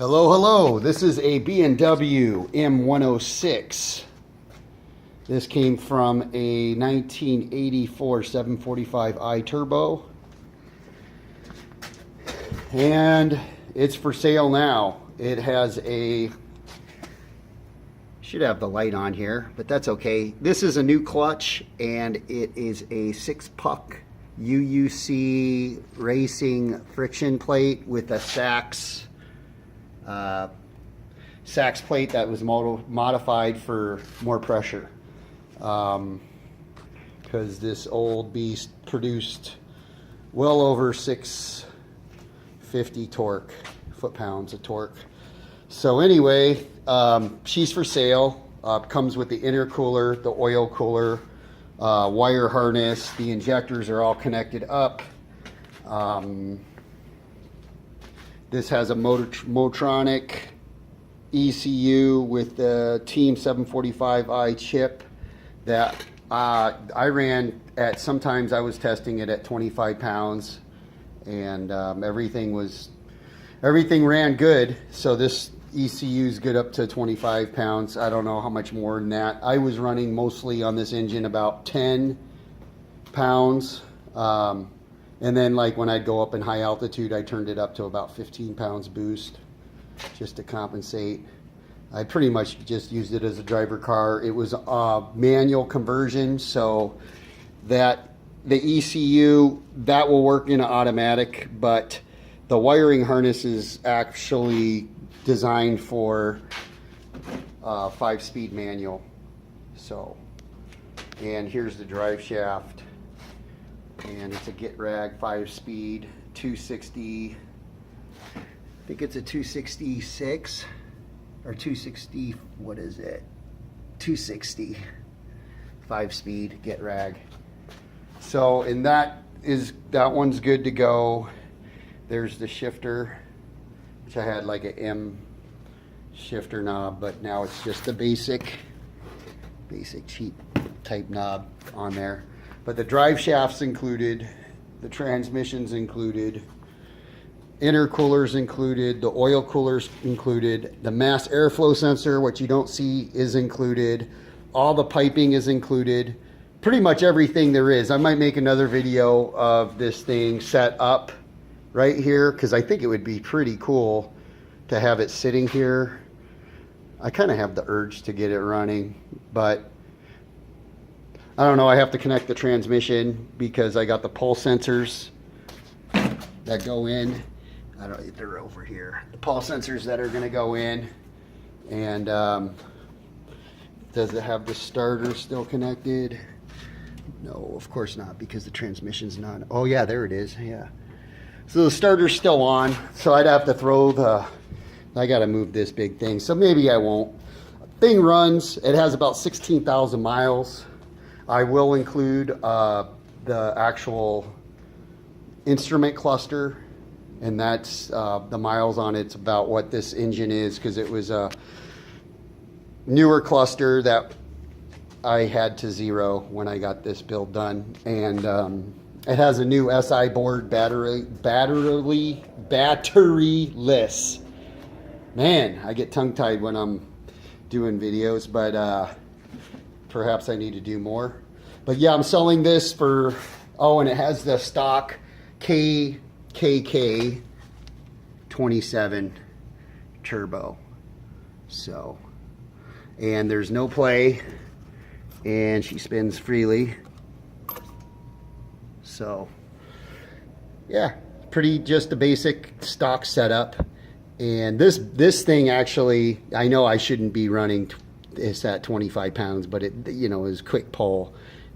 Hello, hello. This is a BMW M106. This came from a 1984 745i Turbo. And it's for sale now. It has a, should have the light on here, but that's okay. This is a new clutch, and it is a 6-puck UUC racing friction plate with a Sachs plate that was modified for more pressure, because this old beast produced well over 650 torque, foot-pounds of torque. So anyway, she's for sale. Comes with the intercooler, the oil cooler, wire harness. The injectors are all connected up. This has a Motronic ECU with the Team 745i chip that I ran at, sometimes I was testing it at 25 pounds, and everything ran good. So this ECU is good up to 25 pounds. I don't know how much more than that. I was running mostly on this engine about 10 pounds. And then like when I'd go up in high altitude, I turned it up to about 15 pounds boost just to compensate. I pretty much just used it as a driver car. It was a manual conversion, so that the ECU, that will work in an automatic, but the wiring harness is actually designed for 5-speed manual. So, and here's the drive shaft. And it's a Get Rag 5-speed 260. I think it's a 266 or 260. What is it? 260 5-speed Get Rag. So, and that one's good to go. There's the shifter, which I had like a M shifter knob, but now it's just a basic cheap type knob on there. But the drive shaft's included, the transmission's included, intercoolers included, the oil cooler's included, the mass airflow sensor, what you don't see, is included. All the piping is included. Pretty much everything there is. I might make another video of this thing set up right here, because I think it would be pretty cool to have it sitting here. I kind of have the urge to get it running, but I don't know. I have to connect the transmission because I got the pulse sensors that go in. I don't know, they're over here. The pulse sensors that are going to go in. And does it have the starter still connected? No, of course not, because the transmission's not. Oh yeah, there it is. Yeah. So the starter's still on. So I'd have to throw the, I got to move this big thing. So maybe I won't. Thing runs. It has about 16,000 miles. I will include the actual instrument cluster, and that's the miles on it's about what this engine is, because it was a newer cluster that I had to zero when I got this build done. And it has a new SI board, batteryless. Man, I get tongue-tied when I'm doing videos, but perhaps I need to do more. But yeah, I'm selling this for, oh, and it has the stock KKK 27 turbo. So, and there's no play, and she spins freely. So, yeah, pretty just a basic stock setup. And this thing actually, I know I shouldn't be running it's at 25 pounds, but it, you know, is quick pull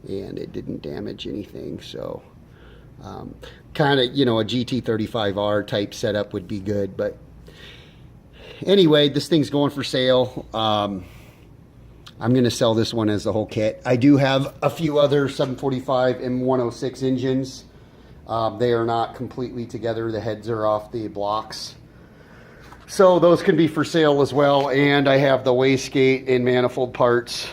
and it didn't damage anything. So kind of, you know, a GT35R type setup would be good. But anyway, this thing's going for sale. I'm going to sell this one as the whole kit. I do have a few other 745 M106 engines. They are not completely together. The heads are off the blocks. So those can be for sale as well. And I have the wastegate and manifold parts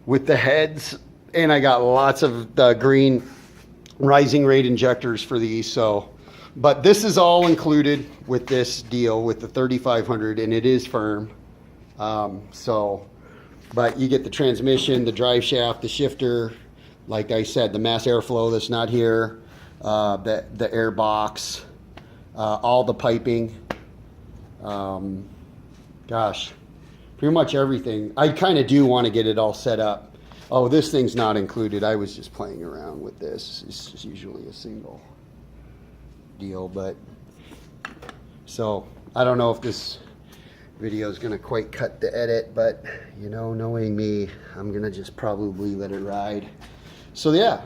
with the heads. And I got lots of the green rising rate injectors for these. So But this is all included with this deal with the 3500, and it is firm. But you get the transmission, the drive shaft, the shifter, like I said, the mass airflow that's not here, the air box, all the piping. Gosh, pretty much everything. I kind of do want to get it all set up. Oh, this thing's not included. I was just playing around with this. It's usually a single deal, but so I don't know if this video is going to quite cut the edit, but you know, knowing me, I'm going to just probably let it ride. So yeah,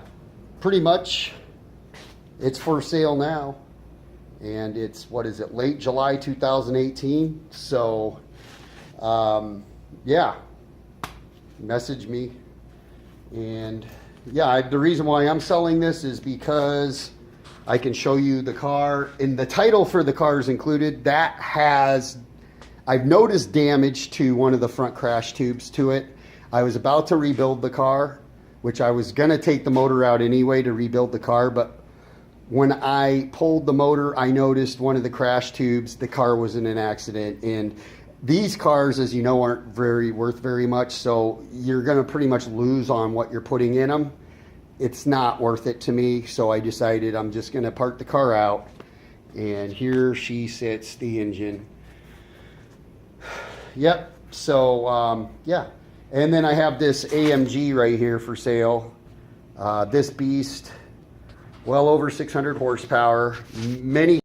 pretty much it's for sale now, and it's, what is it, late July 2018. So yeah, message me. And yeah, the reason why I'm selling this is because I can show you the car, and the title for the car is included. That has, I've noticed damage to one of the front crash tubes to it. I was about to rebuild the car, which I was gonna take the motor out anyway to rebuild the car, but when I pulled the motor, I noticed one of the crash tubes, the car was in an accident. And these cars, as you know, aren't worth very much, so you're gonna pretty much lose on what you're putting in them. It's not worth it to me, so I decided I'm just gonna park the car out, and here she sits, the engine. Yep, so yeah. And then I have this AMG right here for sale. This beast, well over 600 horsepower, many